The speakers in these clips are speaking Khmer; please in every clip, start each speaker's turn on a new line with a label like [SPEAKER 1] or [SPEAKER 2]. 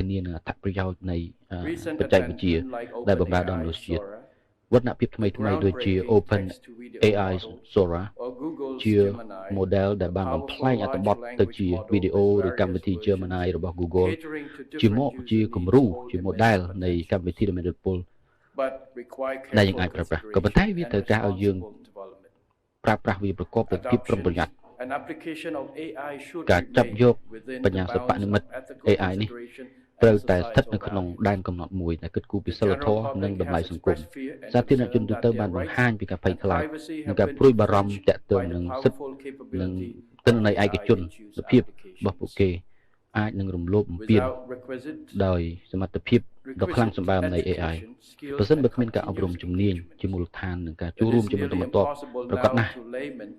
[SPEAKER 1] ធានានឹងអត្ថប្រយោជន៍នៃ
[SPEAKER 2] Recent
[SPEAKER 1] បច្ចេកវិទ្យា
[SPEAKER 2] advancement like
[SPEAKER 1] ដែលបម្រើដល់មនុ
[SPEAKER 2] OpenAI
[SPEAKER 1] ស្សជាតិ
[SPEAKER 2] Sora,
[SPEAKER 1] វឌ្ឍនភាពថ្មីៗដូចជា
[SPEAKER 2] groundbreaking
[SPEAKER 1] Open
[SPEAKER 2] text-to-video
[SPEAKER 1] AI
[SPEAKER 2] model,
[SPEAKER 1] Sora
[SPEAKER 2] or Google's
[SPEAKER 1] ជា
[SPEAKER 2] Gemini,
[SPEAKER 1] model ដែល
[SPEAKER 2] a
[SPEAKER 1] បានបំ
[SPEAKER 2] powerful
[SPEAKER 1] ផ្លែងអត្ថប
[SPEAKER 2] large
[SPEAKER 1] ទទៅ
[SPEAKER 2] language
[SPEAKER 1] ជា
[SPEAKER 2] model
[SPEAKER 1] វីដេអូ
[SPEAKER 2] with
[SPEAKER 1] ឬកម្មវិធី
[SPEAKER 2] various
[SPEAKER 1] Gemini
[SPEAKER 2] versions,
[SPEAKER 1] របស់ Google
[SPEAKER 2] catering to
[SPEAKER 1] ជា
[SPEAKER 2] different
[SPEAKER 1] ជា
[SPEAKER 2] user
[SPEAKER 1] គំ
[SPEAKER 2] needs
[SPEAKER 1] រូ
[SPEAKER 2] hold
[SPEAKER 1] ជា
[SPEAKER 2] immense
[SPEAKER 1] model នៃ
[SPEAKER 2] potential,
[SPEAKER 1] កម្មវិធីដែលមានឥទ្ធិពល
[SPEAKER 2] but require
[SPEAKER 1] ដែលយើង
[SPEAKER 2] careful
[SPEAKER 1] អាចប្រើប្រាស់ក៏ប៉ុន្តែ
[SPEAKER 2] consideration
[SPEAKER 1] វា
[SPEAKER 2] and
[SPEAKER 1] ត្រូវការឲ្យយើង
[SPEAKER 2] responsible development.
[SPEAKER 1] ប្រើប្រាស់វាប្រកបដោយភាពប្រុងប្រយ័ត្ន
[SPEAKER 2] Adoption An application of AI should
[SPEAKER 1] ការ
[SPEAKER 2] be
[SPEAKER 1] ចាប់យក
[SPEAKER 2] made within
[SPEAKER 1] ប
[SPEAKER 2] the
[SPEAKER 1] ញ្ញាសិប្ប
[SPEAKER 2] bounds
[SPEAKER 1] និម្មិត
[SPEAKER 2] of ethical
[SPEAKER 1] AI នេះ
[SPEAKER 2] consideration
[SPEAKER 1] ត្រូវ
[SPEAKER 2] and
[SPEAKER 1] តែស្ថិតនៅ
[SPEAKER 2] societal
[SPEAKER 1] ក្នុង
[SPEAKER 2] value.
[SPEAKER 1] ដែនកំណត់មួយដែលគិតគូរពី
[SPEAKER 2] The
[SPEAKER 1] សិលធ
[SPEAKER 2] general
[SPEAKER 1] ម៌និង
[SPEAKER 2] public
[SPEAKER 1] តម្លៃ
[SPEAKER 2] has
[SPEAKER 1] សង្គម
[SPEAKER 2] expressed fear and
[SPEAKER 1] សាធារណជន
[SPEAKER 2] concern
[SPEAKER 1] ទូ
[SPEAKER 2] that
[SPEAKER 1] ទៅ
[SPEAKER 2] their
[SPEAKER 1] បានបង្
[SPEAKER 2] rights
[SPEAKER 1] ហាញពីការភ័យ
[SPEAKER 2] and
[SPEAKER 1] ខ្លាច
[SPEAKER 2] privacy
[SPEAKER 1] និង
[SPEAKER 2] have
[SPEAKER 1] ការ
[SPEAKER 2] been
[SPEAKER 1] ព្រួយបារម្ភ
[SPEAKER 2] infringed
[SPEAKER 1] ទាក់ទង
[SPEAKER 2] by the
[SPEAKER 1] នឹងសិទ្ធិ
[SPEAKER 2] powerful
[SPEAKER 1] និង
[SPEAKER 2] capability
[SPEAKER 1] ទិន្នន័យ
[SPEAKER 2] of
[SPEAKER 1] ឯកជន
[SPEAKER 2] AI induced
[SPEAKER 1] ភាពរបស់
[SPEAKER 2] applications.
[SPEAKER 1] ពួកគេអាចនឹងរំលោភបំពាន
[SPEAKER 2] Without requisite
[SPEAKER 1] ដោយសមត្ថភាពដ៏ខ្លាំងសម្បើមនៃ AI
[SPEAKER 2] education, skills,
[SPEAKER 1] ប្រសិនបើ
[SPEAKER 2] and
[SPEAKER 1] គ្មានការអប់រំ
[SPEAKER 2] continuous
[SPEAKER 1] ជំនាញ
[SPEAKER 2] engagement,
[SPEAKER 1] ជាមូលដ្ឋាននិងការ
[SPEAKER 2] it
[SPEAKER 1] ចូលរួម
[SPEAKER 2] is
[SPEAKER 1] ជាបន្ត
[SPEAKER 2] nearly
[SPEAKER 1] បន្ទាប់
[SPEAKER 2] impossible
[SPEAKER 1] ប្រកប
[SPEAKER 2] now
[SPEAKER 1] ណាស់
[SPEAKER 2] to layman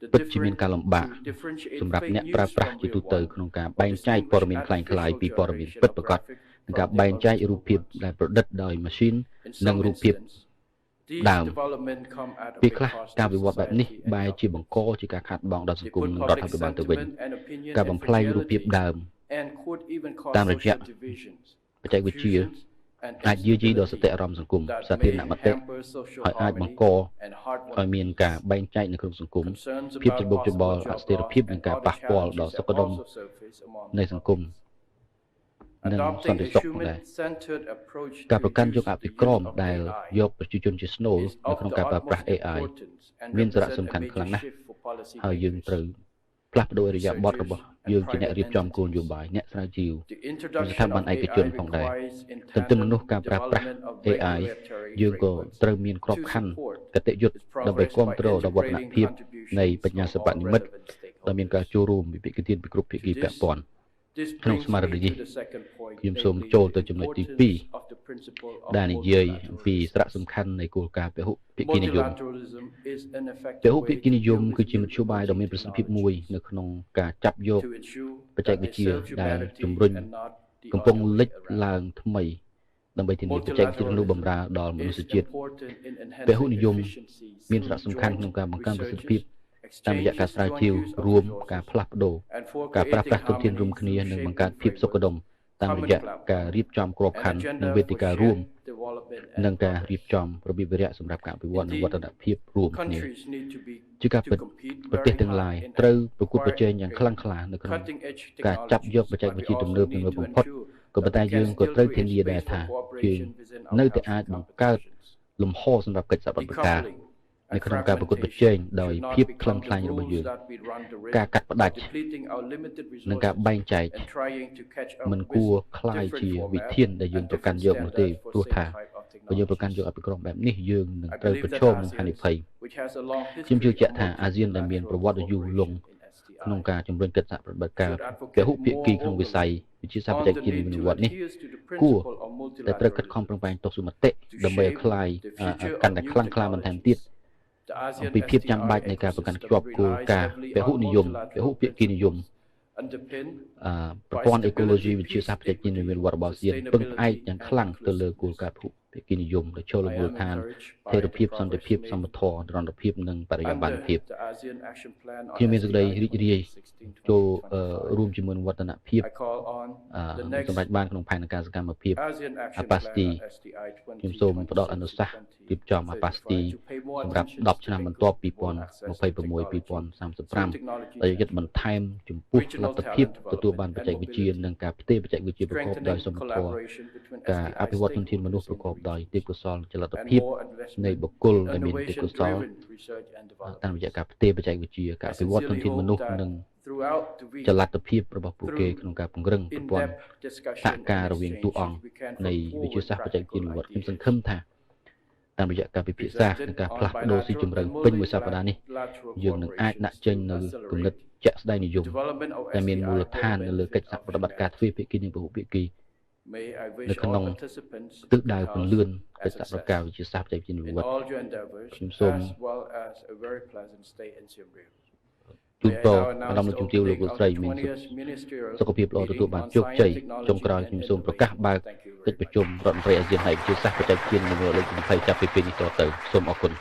[SPEAKER 2] the
[SPEAKER 1] ពិតជាមានការលំបាក
[SPEAKER 2] to differentiate
[SPEAKER 1] សម្រាប់
[SPEAKER 2] fake
[SPEAKER 1] អ្នក
[SPEAKER 2] news
[SPEAKER 1] ប្រើប្រាស់
[SPEAKER 2] from
[SPEAKER 1] ជាទូ
[SPEAKER 2] real
[SPEAKER 1] ទៅ
[SPEAKER 2] one,
[SPEAKER 1] ក្នុងការ
[SPEAKER 2] or
[SPEAKER 1] បែងចែកព័ត៌មាន
[SPEAKER 2] distinguish
[SPEAKER 1] คล้าย
[SPEAKER 2] artificial
[SPEAKER 1] ៗពីព័ត៌មាន
[SPEAKER 2] generation
[SPEAKER 1] ពិត
[SPEAKER 2] of
[SPEAKER 1] ប្រាកដ
[SPEAKER 2] graphic
[SPEAKER 1] និង
[SPEAKER 2] from
[SPEAKER 1] ការ
[SPEAKER 2] the
[SPEAKER 1] បែងចែក
[SPEAKER 2] original
[SPEAKER 1] រូបភាព
[SPEAKER 2] ones.
[SPEAKER 1] ដែលប្រឌិតដោយម៉ាស៊ីន
[SPEAKER 2] In
[SPEAKER 1] និង
[SPEAKER 2] some
[SPEAKER 1] រូបភាព
[SPEAKER 2] instances, these
[SPEAKER 1] ដើម
[SPEAKER 2] developments come at a
[SPEAKER 1] ពេល
[SPEAKER 2] big
[SPEAKER 1] ខ្លះ
[SPEAKER 2] cost
[SPEAKER 1] ការ
[SPEAKER 2] to
[SPEAKER 1] វិវត្តបែបនេះ
[SPEAKER 2] society and
[SPEAKER 1] បែរជា
[SPEAKER 2] government.
[SPEAKER 1] បង្កជាការខាតបង់ដល់ស
[SPEAKER 2] They
[SPEAKER 1] ង្គម
[SPEAKER 2] put
[SPEAKER 1] និងរដ្ឋា
[SPEAKER 2] public
[SPEAKER 1] ភិបាលទៅវិញ
[SPEAKER 2] sentiment and opinion
[SPEAKER 1] ការ
[SPEAKER 2] at
[SPEAKER 1] បំផ្លាញរូបភាព
[SPEAKER 2] fragility
[SPEAKER 1] ដើម
[SPEAKER 2] and could even cause
[SPEAKER 1] តាមរយៈ
[SPEAKER 2] social divisions,
[SPEAKER 1] បច្ចេកវិទ្យា
[SPEAKER 2] confusions, and
[SPEAKER 1] អាចយាយីដល់សតិ
[SPEAKER 2] instability
[SPEAKER 1] អារម្មណ៍សង្គម
[SPEAKER 2] that
[SPEAKER 1] សាធារណ
[SPEAKER 2] may
[SPEAKER 1] មតិ
[SPEAKER 2] hamper social
[SPEAKER 1] ហើយអាចបង្
[SPEAKER 2] harmony
[SPEAKER 1] ក
[SPEAKER 2] and heart-won
[SPEAKER 1] ឲ្យមានការបែងចែកនៅក្នុងសង្គម
[SPEAKER 2] Concerns
[SPEAKER 1] ភាព
[SPEAKER 2] about
[SPEAKER 1] ច្របូកច្របល់
[SPEAKER 2] possible
[SPEAKER 1] អ
[SPEAKER 2] job
[SPEAKER 1] ស្ថិរ
[SPEAKER 2] loss
[SPEAKER 1] ភាពនិង
[SPEAKER 2] and
[SPEAKER 1] ការ
[SPEAKER 2] other
[SPEAKER 1] ប៉ះពាល់ដល់
[SPEAKER 2] challenges
[SPEAKER 1] សុ
[SPEAKER 2] have
[SPEAKER 1] ខដុម
[SPEAKER 2] also surfaced among
[SPEAKER 1] នៃសង្គម និងសន្តិ
[SPEAKER 2] Adopting a
[SPEAKER 1] សុខផងដែរ
[SPEAKER 2] human-centered approach
[SPEAKER 1] ការ
[SPEAKER 2] to
[SPEAKER 1] ប្រកាន់យក
[SPEAKER 2] use
[SPEAKER 1] អ
[SPEAKER 2] the
[SPEAKER 1] ភិក្រម
[SPEAKER 2] use of
[SPEAKER 1] ដែល
[SPEAKER 2] AI
[SPEAKER 1] យកប្រជាជនជាស្នូល
[SPEAKER 2] is
[SPEAKER 1] នៅ
[SPEAKER 2] of
[SPEAKER 1] ក្នុង
[SPEAKER 2] the
[SPEAKER 1] ការប្រើប្រាស់
[SPEAKER 2] utmost
[SPEAKER 1] AI
[SPEAKER 2] importance and
[SPEAKER 1] មានសារៈ
[SPEAKER 2] represent
[SPEAKER 1] សំ
[SPEAKER 2] a
[SPEAKER 1] ខាន់ខ្លាំង
[SPEAKER 2] major
[SPEAKER 1] ណាស់
[SPEAKER 2] shift for policy
[SPEAKER 1] ហើយយើង
[SPEAKER 2] makers.
[SPEAKER 1] ត្រូវផ្លាស់ប្ដូរឥរិយាបថរបស់យើងជាអ្នករៀបចំគោលនយោបាយអ្នកស្រាវជ្រាវ
[SPEAKER 2] The
[SPEAKER 1] និងស្ថា
[SPEAKER 2] introduction
[SPEAKER 1] ប័ន
[SPEAKER 2] of
[SPEAKER 1] ឯកជន
[SPEAKER 2] AI
[SPEAKER 1] ផងដែរ
[SPEAKER 2] requires in
[SPEAKER 1] ទន្ទឹមនឹង
[SPEAKER 2] tandem
[SPEAKER 1] នោះការប្រើប្រាស់
[SPEAKER 2] development of
[SPEAKER 1] AI
[SPEAKER 2] regulatory
[SPEAKER 1] យើងក៏
[SPEAKER 2] frameworks
[SPEAKER 1] ត្រូវមានក្រប
[SPEAKER 2] to
[SPEAKER 1] ខ័ណ្ឌ
[SPEAKER 2] support
[SPEAKER 1] កតិយុត្ត
[SPEAKER 2] its
[SPEAKER 1] ដើម្បី
[SPEAKER 2] progress
[SPEAKER 1] គ្រប់
[SPEAKER 2] by
[SPEAKER 1] គ្រងដល់វឌ្ឍន
[SPEAKER 2] integrating
[SPEAKER 1] ភាពនៃ
[SPEAKER 2] contributions
[SPEAKER 1] បញ្ញា
[SPEAKER 2] from
[SPEAKER 1] សិប្ប
[SPEAKER 2] all
[SPEAKER 1] និម្មិត
[SPEAKER 2] relevant
[SPEAKER 1] ដែលមានការ
[SPEAKER 2] stakeholders.
[SPEAKER 1] ចូលរួមពីវិគទានពីគ្រប់ភាគី
[SPEAKER 2] To
[SPEAKER 1] ពាក់ព័ន្ធ
[SPEAKER 2] This
[SPEAKER 1] ក្នុង
[SPEAKER 2] brings
[SPEAKER 1] ស្មារតី
[SPEAKER 2] me
[SPEAKER 1] នេះ
[SPEAKER 2] to the second point,
[SPEAKER 1] ខ្ញុំសូម
[SPEAKER 2] namely
[SPEAKER 1] ចូលទៅ
[SPEAKER 2] the
[SPEAKER 1] ចំណុចទី
[SPEAKER 2] importance of the principle of
[SPEAKER 1] 2ដែលនិយាយអំពី
[SPEAKER 2] multilateralism.
[SPEAKER 1] សារៈសំខាន់នៃគោលការណ៍ពហុភាគីនិយម
[SPEAKER 2] Multilateralism is an
[SPEAKER 1] ព
[SPEAKER 2] effective
[SPEAKER 1] ហុ
[SPEAKER 2] way
[SPEAKER 1] ភាគី
[SPEAKER 2] to
[SPEAKER 1] និយម
[SPEAKER 2] deal with
[SPEAKER 1] គឺជាម
[SPEAKER 2] new
[SPEAKER 1] ធ្យោបាយដ៏មាន
[SPEAKER 2] emerging
[SPEAKER 1] ប្រសិទ្ធភាពមួយ
[SPEAKER 2] technologies
[SPEAKER 1] នៅក្នុងការចាប់យក
[SPEAKER 2] to ensure
[SPEAKER 1] បច្ចេក
[SPEAKER 2] that
[SPEAKER 1] វិ
[SPEAKER 2] they
[SPEAKER 1] ទ្យា
[SPEAKER 2] serve
[SPEAKER 1] ដែល
[SPEAKER 2] humanity
[SPEAKER 1] ជំរុញ
[SPEAKER 2] and not the
[SPEAKER 1] កំពុង
[SPEAKER 2] other way
[SPEAKER 1] លេច
[SPEAKER 2] around.
[SPEAKER 1] ឡើងថ្មីដើម្បីធានាបច្ចេកវិទ្យានោះបម្រើដល់មនុស្ស
[SPEAKER 2] Is
[SPEAKER 1] ជាតិ
[SPEAKER 2] important in
[SPEAKER 1] ពហុ
[SPEAKER 2] enhancing
[SPEAKER 1] និយម
[SPEAKER 2] efficiency
[SPEAKER 1] មានសារៈ
[SPEAKER 2] through
[SPEAKER 1] សំខាន់
[SPEAKER 2] joint
[SPEAKER 1] ក្នុងការបង្កើនប្រសិទ្ធភាព
[SPEAKER 2] researches,
[SPEAKER 1] តាមរយៈការ
[SPEAKER 2] exchanges,
[SPEAKER 1] ស្រាវ
[SPEAKER 2] joint
[SPEAKER 1] ជ្រាវ
[SPEAKER 2] use of
[SPEAKER 1] រួម
[SPEAKER 2] resources,
[SPEAKER 1] ការផ្លាស់ប្ដូរ
[SPEAKER 2] and for
[SPEAKER 1] ការប្រើ
[SPEAKER 2] creating
[SPEAKER 1] ប្រាស់ធនធាន
[SPEAKER 2] harmony
[SPEAKER 1] រួមគ្នា
[SPEAKER 2] through
[SPEAKER 1] និង
[SPEAKER 2] shaping
[SPEAKER 1] បង្កើតភាពសុខ
[SPEAKER 2] frameworks,
[SPEAKER 1] ដុមតាមរ
[SPEAKER 2] common
[SPEAKER 1] យៈ
[SPEAKER 2] platform,
[SPEAKER 1] ការរៀបចំក្របខ័
[SPEAKER 2] an
[SPEAKER 1] ណ្ឌ
[SPEAKER 2] agenda
[SPEAKER 1] និងវេទិ
[SPEAKER 2] for
[SPEAKER 1] ការួម
[SPEAKER 2] shared development
[SPEAKER 1] និង
[SPEAKER 2] and
[SPEAKER 1] ការរៀប
[SPEAKER 2] progress.
[SPEAKER 1] ចំរបៀបវារៈសម្រាប់ការអភិវឌ្ឍនិងវឌ្ឍនភាពរួមគ្នា
[SPEAKER 2] Countries need to be
[SPEAKER 1] ជាការ
[SPEAKER 2] to
[SPEAKER 1] ពិត
[SPEAKER 2] compete
[SPEAKER 1] ប្រទេស
[SPEAKER 2] very
[SPEAKER 1] ទាំងឡាយ
[SPEAKER 2] hard in
[SPEAKER 1] ត្រូវប្រកួតប្រជែង
[SPEAKER 2] acquiring
[SPEAKER 1] យ៉ាងខ្លាំងក្លានៅក្នុង
[SPEAKER 2] cutting-edge
[SPEAKER 1] ការចាប់យកបច្ចេក
[SPEAKER 2] technologies,
[SPEAKER 1] វិ
[SPEAKER 2] but
[SPEAKER 1] ទ្យា
[SPEAKER 2] we
[SPEAKER 1] ទំ
[SPEAKER 2] also
[SPEAKER 1] នើប
[SPEAKER 2] need
[SPEAKER 1] បំ
[SPEAKER 2] to
[SPEAKER 1] ផុត
[SPEAKER 2] ensure
[SPEAKER 1] ក៏ប៉ុន្តែ
[SPEAKER 2] that we
[SPEAKER 1] យើង
[SPEAKER 2] can
[SPEAKER 1] ក៏
[SPEAKER 2] still
[SPEAKER 1] ត្រូវធា
[SPEAKER 2] create
[SPEAKER 1] នាដែរ
[SPEAKER 2] space
[SPEAKER 1] ថា
[SPEAKER 2] for
[SPEAKER 1] យើង
[SPEAKER 2] cooperation within
[SPEAKER 1] នៅ
[SPEAKER 2] our
[SPEAKER 1] តែអាច
[SPEAKER 2] healthy
[SPEAKER 1] បង្កើត
[SPEAKER 2] competitions.
[SPEAKER 1] លំហសម្រាប់កិច្ចសហប្រតិបត្តិការ
[SPEAKER 2] Decoupling
[SPEAKER 1] នៅ
[SPEAKER 2] and
[SPEAKER 1] ក្នុងការប្រកួតប្រជែង
[SPEAKER 2] fragmentation
[SPEAKER 1] ដោយ
[SPEAKER 2] should not
[SPEAKER 1] ភាពខ្លាំង
[SPEAKER 2] become
[SPEAKER 1] ខ្លាញ
[SPEAKER 2] the
[SPEAKER 1] របស់យើង
[SPEAKER 2] rules that we run the
[SPEAKER 1] ការ
[SPEAKER 2] risk
[SPEAKER 1] កាត់ផ្ដាច់
[SPEAKER 2] of depleting our limited
[SPEAKER 1] និងការ
[SPEAKER 2] resources
[SPEAKER 1] បែងចែក
[SPEAKER 2] and trying to catch up
[SPEAKER 1] មិន
[SPEAKER 2] with
[SPEAKER 1] គួរខ្លាយ
[SPEAKER 2] different
[SPEAKER 1] ជាវិ
[SPEAKER 2] formats
[SPEAKER 1] ធានដែលយើង
[SPEAKER 2] and
[SPEAKER 1] ប្រកាន់
[SPEAKER 2] different
[SPEAKER 1] យកនោះទេ
[SPEAKER 2] standards
[SPEAKER 1] ព្រោះ
[SPEAKER 2] for
[SPEAKER 1] ថា
[SPEAKER 2] same type of
[SPEAKER 1] បើយើងប្រកាន់យក
[SPEAKER 2] technologies.
[SPEAKER 1] អភិក្រមបែបនេះយើងនឹង
[SPEAKER 2] I
[SPEAKER 1] ត្រូវ
[SPEAKER 2] believe
[SPEAKER 1] ប្រ
[SPEAKER 2] that
[SPEAKER 1] ឈមនឹងហានិភ័យ
[SPEAKER 2] ASEAN, which has a long
[SPEAKER 1] ខ្ញុំជឿ
[SPEAKER 2] history
[SPEAKER 1] ជាក់
[SPEAKER 2] of
[SPEAKER 1] ថាអាស៊ានដែលមានប្រវត្តិយូរលង់
[SPEAKER 2] multilateral
[SPEAKER 1] ក្នុង
[SPEAKER 2] cooperation
[SPEAKER 1] ការជំរុញកិច្ចសហប្រតិបត្តិការ
[SPEAKER 2] should
[SPEAKER 1] ពហុ
[SPEAKER 2] advocate
[SPEAKER 1] ភាគី
[SPEAKER 2] more
[SPEAKER 1] ក្នុងវិស័យ
[SPEAKER 2] openly
[SPEAKER 1] វិទ្យាសាស្ត្រប
[SPEAKER 2] on
[SPEAKER 1] ច្ចេក
[SPEAKER 2] the
[SPEAKER 1] វិទ្យា
[SPEAKER 2] need
[SPEAKER 1] វិ
[SPEAKER 2] to
[SPEAKER 1] វត្តនេះ
[SPEAKER 2] adhere to the
[SPEAKER 1] គួរ
[SPEAKER 2] principle of
[SPEAKER 1] តែត្រូវខិតខំ
[SPEAKER 2] multilateralism
[SPEAKER 1] ប្រឹងប្រែងទស្សនមតិដើម្បីឲ្យคลาย
[SPEAKER 2] the future
[SPEAKER 1] កាន់តែ
[SPEAKER 2] of
[SPEAKER 1] ខ្លាំង
[SPEAKER 2] new
[SPEAKER 1] ក្លាបន្ថែមទៀត
[SPEAKER 2] The
[SPEAKER 1] អំ
[SPEAKER 2] ASEAN
[SPEAKER 1] ពីភាពចាំបាច់
[SPEAKER 2] SDI
[SPEAKER 1] នៃការប្រកាន់ខ្
[SPEAKER 2] ecosystem
[SPEAKER 1] ជាប់គោល
[SPEAKER 2] relies
[SPEAKER 1] ការណ៍
[SPEAKER 2] heavily
[SPEAKER 1] ពហុ
[SPEAKER 2] on
[SPEAKER 1] និយមពហុ
[SPEAKER 2] multilateral
[SPEAKER 1] ភាគីនិយម
[SPEAKER 2] principles, underpinned
[SPEAKER 1] ប្រព័ន្ធអេកូឡូស៊ីវិទ្យាសាស្ត្របច្ចេកវិទ្យានិងវត្តរបស់អាស៊ានពឹងផ្អែកយ៉ាងខ្លាំងទៅលើគោលការណ៍ពហុភាគីនិយមដែលចូលលើមូលដ្ឋានស្ថិរភាពសន្តិភាពសមធម៌និរន្តរភាពនិងបរិយាបន្នភាព
[SPEAKER 2] the ASEAN Action Plan on
[SPEAKER 1] ខ្ញុំមានសេចក្តីរីករាយ
[SPEAKER 2] SDI
[SPEAKER 1] ចូល
[SPEAKER 2] 2016-2025.
[SPEAKER 1] រួមជាមួយនឹងវឌ្ឍនភាព
[SPEAKER 2] I call on the
[SPEAKER 1] សម្រាប់
[SPEAKER 2] next
[SPEAKER 1] បានក្នុងផែនការសកម្មភាព
[SPEAKER 2] ASEAN Action Plan
[SPEAKER 1] Apasti
[SPEAKER 2] on SDI
[SPEAKER 1] ខ្ញុំសូមផ្ដល់អនុសាសន៍រៀបចំ Apasti សម្រាប់10ឆ្នាំបន្ទាប់2026-2035 ដែលยึดបន្ថែមចំពោះលទ្ធភាពទទួលបានបច្ចេកវិទ្យានិងការផ្ទេរបច្ចេកវិទ្យាប្រកបដោយសមធម៌ការអភិវឌ្ឍធនធានមនុស្សប្រកបដោយទេពកោសល្យចលនាភាពនៃបុគ្គលដែលមានទេពកោសល្យតាមរយៈការផ្ទេរបច្ចេកវិទ្យាការអភិវឌ្ឍធនធានមនុស្សនិងចលនាភាពរបស់ពួកគេក្នុងការពង្រឹងប្រព័ន្ធសហការរវាងតួអង្គនៃវិទ្យាសាស្ត្របច្ចេកវិទ្យាវិវត្តខ្ញុំសង្ឃឹមថាតាមរយៈការពិភាក្សានិងការផ្លាស់ប្ដូរស៊ីជម្រៅពេញមួយសប្តាហ៍នេះយើងនឹងអាចដាក់ចេញនូវគំនិតជាក់ស្ដែងនិយមដែលមានមូលដ្ឋាននៅលើកិច្ចសហប្រតិបត្តិការទ្វេភាគីនិងពហុភាគីនៅក្នុងទិសដៅពន្លឿនកិច្ចសហប្រតិបត្តិការវិទ្យាសាស្ត្របច្ចេកវិទ្យាវិវត្តខ្ញុំសូមជូនពរអារម្មណ៍ជំទាវលោកស្រីមានសុខភាពល្អទទួលបានជោគជ័យចុងក្រោយខ្ញុំសូមប្រកាសបើកកិច្ចប្រជុំរដ្ឋមន្ត្រីអាស៊ានហើយវិទ្យាសាស្ត្របច្ចេកវិទ្យានិងវិទ្យាលេខ20ចាប់ពីពេលនេះតទៅសូមអរគុណ